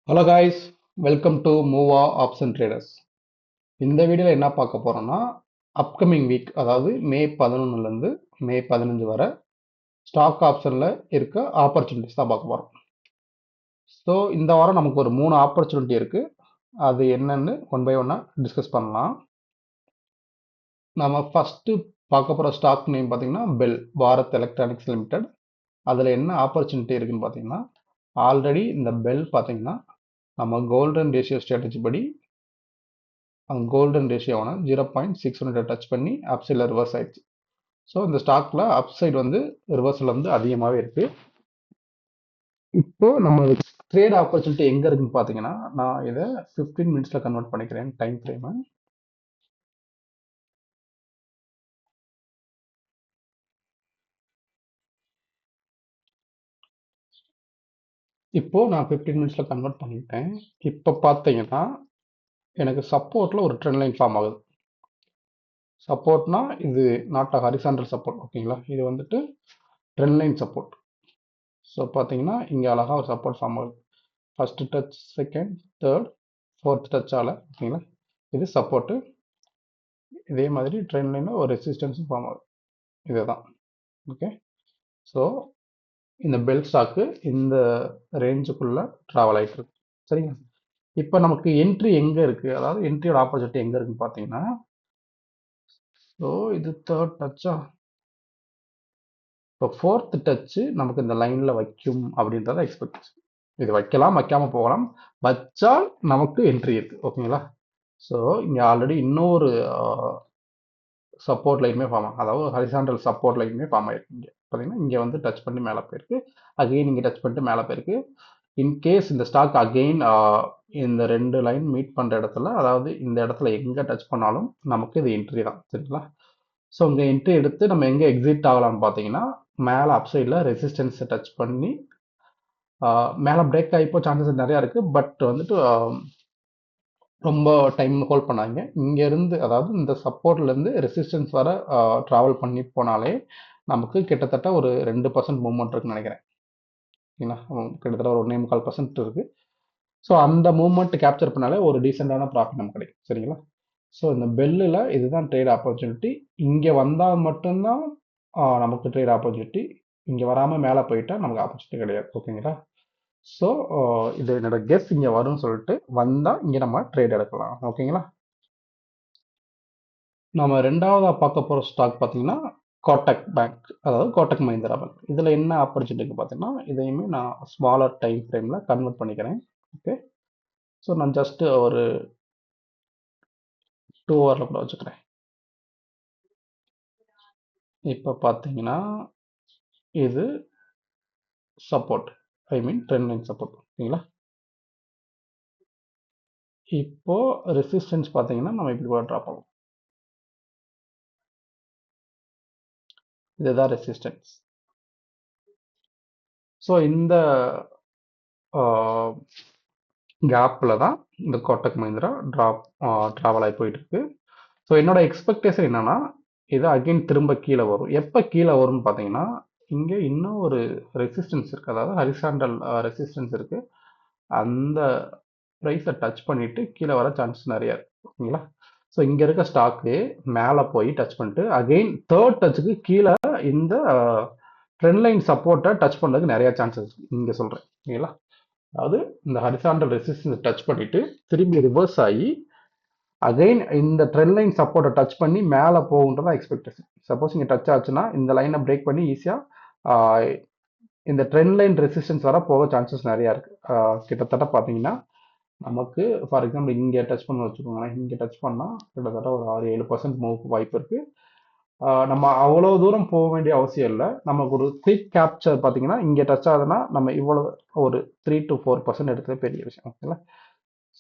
Hello guys, welcome to Muva option traders. இந்த வீடியோவில் என்ன பார்க்க போகிறோம்னா, அப்கமிங் வீக் அதாவது மே 11லேருந்து மே 15 வரை ஸ்டாக் ஆப்ஷனில் இருக்க ஆப்பர்ச்சுனிட்டிஸ் தான் பார்க்க போகிறோம். ஸோ இந்த வாரம் நமக்கு ஒரு 3 ஆப்பர்ச்சுனிட்டி இருக்குது. அது என்னன்னு ஒன் பை ஒன்னாக டிஸ்கஸ் பண்ணலாம். நம்ம ஃபஸ்ட்டு பார்க்க போகிற ஸ்டாக் நேம் பார்த்தீங்கன்னா பெல், பாரத் எலக்ட்ரானிக்ஸ் லிமிடெட். அதில் என்ன ஆப்பர்ச்சுனிட்டி இருக்குன்னு பார்த்தீங்கன்னா, ஆல்ரெடி இந்த பெல் பார்த்தீங்கன்னா நம்ம கோல்டன் ரேஷியோ ஸ்ட்ராட்டஜி படி கோல்டன் ரேஷியோவான 0.600 டச் பண்ணி அப்சைடில் ரிவர்ஸ் ஆயிடுச்சு. ஸோ இந்த ஸ்டாக்ல அப்சைடு வந்து ரிவர்ஸில் வந்து அதிகமாகவே இருக்கு. இப்போ நம்ம ட்ரேட் ஆப்பர்ச்சுனிட்டி எங்கே இருக்குன்னு பார்த்தீங்கன்னா, நான் இதை 15 மினிட்ஸில் கன்வெர்ட் பண்ணிக்கிறேன் டைம் ஃப்ரேமை. இப்போ நான் 15 மினிட்ஸில் கன்வெர்ட் பண்ணிட்டேன். இப்போ பார்த்தீங்கன்னா எனக்கு சப்போர்ட்டில் ஒரு ட்ரெண்ட் லைன் ஃபார்ம் ஆகுது. சப்போர்ட்னா இது நாட் அ ஹரிசாண்டல் சப்போர்ட், ஓகேங்களா? இது வந்துட்டு ட்ரெண்ட் லைன் சப்போர்ட். ஸோ பார்த்தீங்கன்னா இங்கே அழகாக ஒரு சப்போர்ட் ஃபார்ம் ஆகுது. First touch, second, third, fourth டச்சால், ஓகேங்களா? இது சப்போர்ட்டு. இதே மாதிரி ட்ரெண்ட் லைனில் ஒரு ரெசிஸ்டன்ஸும் ஃபார்ம் ஆகுது. இதுதான் ஓகே. ஸோ இந்த பெல் ஸ்டாக்கு இந்த ரேஞ்சுக்குள்ளே ட்ராவல் ஆகிட்டு இருக்கு, சரிங்களா? இப்போ நமக்கு என்ட்ரி எங்கே இருக்குது, அதாவது என்ட்ரியோட ஆப்போசிட் எங்கே இருக்குன்னு பார்த்தீங்கன்னா, ஸோ இது தேர்ட் டச்சா, இப்போ ஃபோர்த் டச்சு நமக்கு இந்த லைனில் வைக்கும் அப்படின்றத எக்ஸ்பெக்டேஷன். இது வைக்கலாம், வைக்காமல் போகலாம். வச்சால் நமக்கு என்ட்ரி இருக்குது, ஓகேங்களா? ஸோ இங்கே ஆல்ரெடி இன்னொரு சப்போர்ட் லைனுமே ஃபார்ம் ஆகும், அதாவது ஹரிசாண்டல் சப்போர்ட் லைனுமே ஃபார்ம் ஆயிருக்கு. இங்கே பார்த்தீங்கன்னா இங்கே வந்து டச் பண்ணி மேலே போயிருக்கு, அகெயின் இங்கே டச் பண்ணிட்டு மேலே போயிருக்கு. இன்கேஸ் இந்த ஸ்டாக் அகெயின் இந்த ரெண்டு லைன் மீட் பண்ணுற இடத்துல, அதாவது இந்த இடத்துல எங்கே டச் பண்ணாலும் நமக்கு இது என்ட்ரி தான், சரிங்களா? ஸோ இங்கே என்ட்ரி எடுத்து நம்ம எங்கே எக்ஸிட் ஆகலாம்னு பார்த்தீங்கன்னா, மேலே அப்சைடில் ரெசிஸ்டன்ஸை டச் பண்ணி மேலே பிரேக் ஆகிப்போ சான்சஸ் நிறையா இருக்குது. பட் வந்துட்டு ரொம்ப டைம் ஹோல்ட் பண்ணாங்க. இங்கேருந்து அதாவது இந்த சப்போர்ட்லேருந்து ரெசிஸ்டன்ஸ் வர ட்ராவல் பண்ணி போனாலே நமக்கு கிட்டத்தட்ட ஒரு 2% மூவ்மெண்ட் இருக்குன்னு நினைக்கிறேன், ஓகேங்களா? கிட்டத்தட்ட ஒரு 1.25% இருக்குது. ஸோ அந்த மூவ்மெண்ட் கேப்சர் பண்ணாலே ஒரு டீசெண்டான ப்ராஃபிட் நமக்கு கிடைக்கும், சரிங்களா? ஸோ இந்த பெல்லில் இதுதான் ட்ரேட் ஆப்பர்ச்சுனிட்டி. இங்கே வந்தால் மட்டும்தான் நமக்கு ட்ரேட் ஆப்பர்ச்சுனிட்டி. இங்கே வராமல் மேலே போயிட்டா நமக்கு ஆப்பர்ச்சுனிட்டி கிடையாது, ஓகேங்களா? ஸோ இது என்னோட கெஸ், இங்கே வரும்னு சொல்லிட்டு வந்தால் இங்கே நம்ம ட்ரேட் எடுக்கலாம், ஓகேங்களா? நம்ம ரெண்டாவதாக பார்க்க போகிற ஸ்டாக் பார்த்தீங்கன்னா கோட்டக் பேங்க், அதாவது கோட்டக் மஹிந்திரா பேங்க். இதில் என்ன ஆப்பர்ச்சுனிட்டி பார்த்தீங்கன்னா, இதையுமே நான் ஸ்மாலர் டைம் ஃப்ரேமில் கன்வெர்ட் பண்ணிக்கிறேன், ஓகே. ஸோ நான் ஜஸ்ட்டு ஒரு 2 ஹவரில் கூட வச்சுக்கிறேன். இப்போ பார்த்தீங்கன்னா இது சப்போர்ட், ஐ மீன் ட்ரெண்ட் லைன் சப்போர்ட், ஓகேங்களா? இப்போ ரெசிஸ்டன்ஸ் பார்த்தீங்கன்னா நம்ம இப்படி கூட ட்ராப் ஆகும். இதுதான் ரெசிஸ்டன்ஸ். ஸோ இந்த கேப்பில் தான் இந்த கோட்டக் மஹிந்திரா ட்ராவல் ஆகி போயிட்டு இருக்கு. ஸோ என்னோட எக்ஸ்பெக்டேஷன் என்னன்னா, இது அகைன் திரும்ப கீழே வரும். எப்போ கீழே வரும்னு பார்த்தீங்கன்னா, இங்கே இன்னும் ஒரு ரெசிஸ்டன்ஸ் இருக்குது, அதாவது ஹரிசாண்டல் ரெசிஸ்டன்ஸ் இருக்குது. அந்த ப்ரைஸை டச் பண்ணிவிட்டு கீழே வர சான்சஸ் நிறையா இருக்குது, ஓகேங்களா? ஸோ இங்கே இருக்க ஸ்டாக்கு மேலே போய் டச் பண்ணிட்டு அகெயின் தேர்ட் டச்சுக்கு கீழே இந்த ட்ரெண்ட் லைன் சப்போர்ட்டை டச் பண்ணுறதுக்கு நிறையா சான்சஸ் இங்கே சொல்கிறேன், ஓகேங்களா? அதாவது இந்த ஹரிசாண்டல் ரெசிஸ்டன்ஸ் டச் பண்ணிவிட்டு திரும்பி ரிவர்ஸ் ஆகி அகைன் இந்த ட்ரெண்ட் லைன் சப்போர்ட்டை டச் பண்ணி மேலே போகுன்றதான் எக்ஸ்பெக்டேஷன். சப்போஸ் இங்கே டச் ஆச்சுன்னா இந்த லைனை பிரேக் பண்ணி ஈஸியாக இந்த ட்ரெண்ட் லைன் ரெசிஸ்டன்ஸ் வர போக சான்சஸ் நிறையா இருக்குது. கிட்டத்தட்ட பார்த்தீங்கன்னா நமக்கு ஃபார் எக்ஸாம்பிள் இங்கே டச் பண்ண வச்சுக்கோங்களேன், இங்கே டச் பண்ணால் கிட்டத்தட்ட ஒரு 6-7% மூவுக்கு வாய்ப்பு இருக்குது. நம்ம அவ்வளோ தூரம் போக வேண்டிய அவசியம் இல்லை. நமக்கு ஒரு குயிக் கேப்சர் பார்த்தீங்கன்னா இங்கே டச் ஆகுதுன்னா நம்ம இவ்வளோ ஒரு 3-4% எடுக்கிறது பெரிய விஷயம், ஓகேங்களா?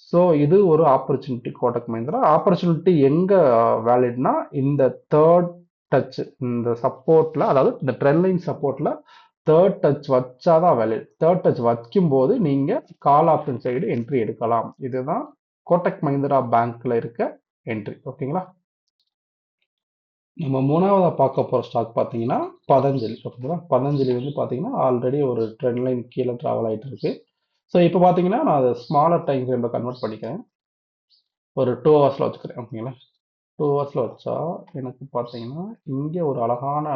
ஸோ இது ஒரு ஆப்பர்ச்சுனிட்டி கோட்டக் மஹிந்திரா. ஆப்பர்ச்சுனிட்டி எங்கே வேலிட்னா இந்த தேர்ட் டச், இந்த சப்போர்ட்டில், அதாவது இந்த ட்ரெண்ட் லைன் சப்போர்ட்டில் தேர்ட் டச் வச்சாதான் வேலிட். தேர்ட் டச் வைக்கும் போது நீங்கள் கால் ஆப்ஷன் சைடு என்ட்ரி எடுக்கலாம். இதுதான் கோட்டக் மஹிந்திரா பேங்க்கில் இருக்க என்ட்ரி, ஓகேங்களா? நம்ம மூணாவதாக பார்க்க போகிற ஸ்டாக் பார்த்தீங்கன்னா பதஞ்சலி, ஓகேங்களா? பதஞ்சலி வந்து பார்த்தீங்கன்னா ஆல்ரெடி ஒரு ட்ரெண்ட் லைன் கீழே ட்ராவல் ஆகிட்டு இருக்கு. ஸோ இப்போ பார்த்தீங்கன்னா நான் அதை ஸ்மாலர் டைம் ஃப்ரேமில் கன்வெர்ட் பண்ணிக்கிறேன். ஒரு 2 ஹவர்ஸில் வச்சுக்கிறேன். ஓகேங்களா? 2 ஹவர்ஸில் வச்சா எனக்கு பார்த்தீங்கன்னா இங்கே ஒரு அழகான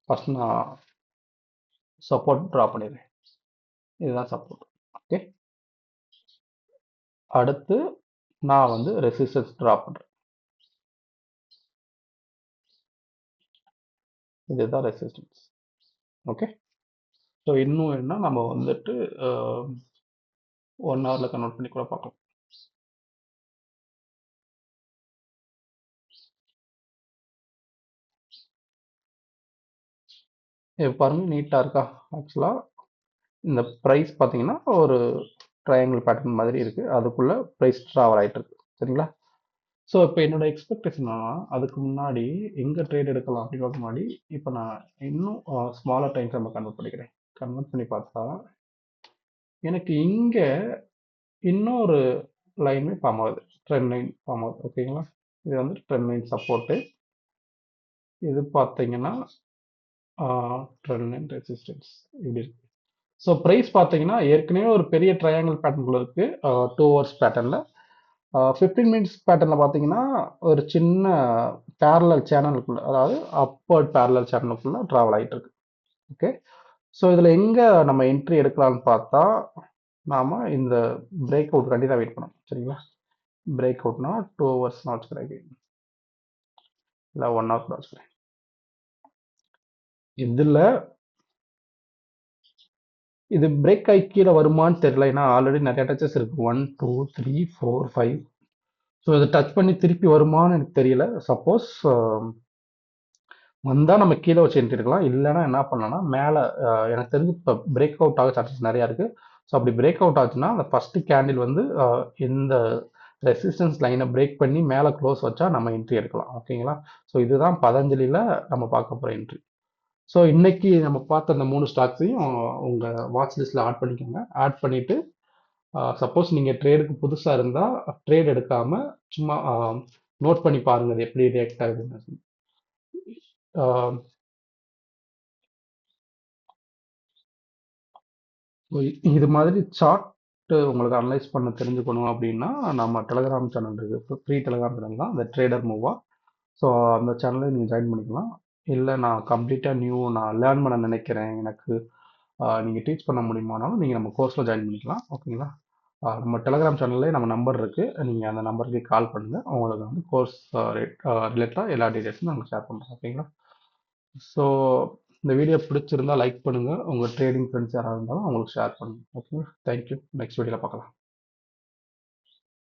ஃபர்ஸ்ட் நான் சப்போர்ட் ட்ரா பண்ணிடுறேன். இதுதான் சப்போர்ட். ஓகே, அடுத்து நான் வந்து ரெசிஸ்டன்ஸ் ட்ரா பண்ணுறேன். இதுதான் ரெசிஸ்டன்ஸ். ஓகே, ஸோ இன்னும் என்ன நம்ம வந்துட்டு 1 ஹவரில் கன்வெர்ட் பண்ணி கூட பார்க்கலாம். இப்போ பாருங்க, நீட்டாக இருக்கா? ஆக்சுவலாக இந்த ப்ரைஸ் பார்த்தீங்கன்னா ஒரு ட்ரையாங்கிள் பேட்டர்ன் மாதிரி இருக்குது. அதுக்குள்ளே ப்ரைஸ் ட்ராவல் ஆகிட்டு இருக்கு. சரிங்களா? ஸோ இப்போ என்னோட எக்ஸ்பெக்டேஷன் என்னன்னா, அதுக்கு முன்னாடி எங்கே ட்ரேட் எடுக்கலாம் அப்படின்னு முன்னாடி இப்போ நான் இன்னும் ஸ்மாலர் டைம் ஃப்ரேமை கன்வெர்ட் பண்ணிக்கிறேன். கன்வெர்ட் பண்ணி பார்த்தா எனக்கு இங்கே இன்னொரு லைனுமே ஃபார்ம் ஆகுது. ட்ரெண்ட் லைன் ஃபார்ம் ஆகுது. ஓகேங்களா? இது வந்து ட்ரெண்ட் லைன் சப்போர்ட்டு. இது பார்த்தீங்கன்னா ட்ரெண்ட் லைன் ரெசிஸ்டன்ஸ் இப்படி இருக்கு. ஸோ ப்ரைஸ் பார்த்தீங்கன்னா ஏற்கனவே ஒரு பெரிய ட்ரையாங்கிள் பேட்டர்னுக்குள்ள இருக்கு. 2 ஹவர்ஸ் பேட்டர்னில் 15 மினிட்ஸ் பேட்டர்னில் பார்த்தீங்கன்னா ஒரு சின்ன பேரலல் சேனலுக்குள்ள, அதாவது அப்பவர்ட் பேரலல் சேனலுக்குள்ள ட்ராவல் ஆகிட்டு இருக்கு. ஓகே, ஸோ இதில் எங்கே நம்ம என்ட்ரி எடுக்கலாம்னு பார்த்தா நாம் இந்த பிரேக் அவுட் கண்டிப்பாக வெயிட் பண்ணணும். சரிங்களா? பிரேக் அவுட்னா 2 ஹவர்ஸ் நான் வச்சுக்கிறேன், இல்லை 1 ஹவர் வச்சுக்கிறேன். இதில் இது பிரேக் ஆகி கீழே வருமானு தெரியல. ஏன்னா ஆல்ரெடி நிறைய டச்சஸ் இருக்கு. 1 2 3 4 5. ஸோ இதை டச் பண்ணி திருப்பி வருமானு எனக்கு தெரியல. சப்போஸ் வந்தால் நம்ம கீழே வச்சு என்ட்ரி எடுக்கலாம். இல்லைன்னா என்ன பண்ணலாம்னா மேலே எனக்கு தெரிஞ்சு இப்போ பிரேக் அவுட் ஆக சான்சஸ் நிறையா இருக்குது. ஸோ அப்படி பிரேக் அவுட் ஆச்சுன்னா அந்த ஃபஸ்ட்டு கேண்டில் வந்து இந்த ரெசிஸ்டன்ஸ் லைனை பிரேக் பண்ணி மேலே க்ளோஸ் வச்சா நம்ம என்ட்ரி எடுக்கலாம். ஓகேங்களா? ஸோ இதுதான் பதஞ்சலியில் நம்ம பார்க்க போகிற என்ட்ரி. ஸோ இன்னைக்கு நம்ம பார்த்த அந்த 3 ஸ்டாக்ஸையும் உங்கள் வாட்ச் லிஸ்ட்டில் ஆட் பண்ணிக்கோங்க. ஆட் பண்ணிவிட்டு சப்போஸ் நீங்கள் ட்ரேடுக்கு புதுசாக இருந்தால் ட்ரேட் எடுக்காமல் சும்மா நோட் பண்ணி பாருங்கள் அது எப்படி ரியாக்ட் ஆகுதுன்னு. இது மாதிரி சார்ட் உங்களுக்கு அனலைஸ் பண்ண தெரிஞ்சுக்கணும் அப்படின்னா நம்ம டெலகிராம் சேனல் இருக்குது. ஃப்ரீ டெலகிராம் சேனல் தான் இந்த ட்ரேடர் மூவா. ஸோ அந்த சேனலில் நீங்கள் ஜாயின் பண்ணிக்கலாம். இல்லை நான் கம்ப்ளீட்டாக நான் லேர்ன் பண்ண நினைக்கிறேன், எனக்கு நீங்கள் டீச் பண்ண முடியுமானாலும் நீங்கள் நம்ம கோர்ஸில் ஜாயின் பண்ணிக்கலாம். ஓகேங்களா? நம்ம டெலகிராம் சேனல்லே நம்ம நம்பர் இருக்குது. நீங்கள் அந்த நம்பருக்கு கால் பண்ணுங்கள். உங்களுக்கு வந்து கோர்ஸ் ரிலேட்டடாக எல்லா டீட்டெயில்ஸும் நாங்கள் ஷேர் பண்ணுறோம். ஓகேங்களா? ஸோ இந்த வீடியோ பிடிச்சிருந்தா லைக் பண்ணுங்கள். உங்கள் ட்ரேடிங் ஃப்ரெண்ட்ஸ் யாராவது இருந்தாலும் அவங்களுக்கு ஷேர் பண்ணுங்கள். ஓகேங்களா? தேங்க்யூ. நெக்ஸ்ட் வீடியோவில் பார்க்கலாம்.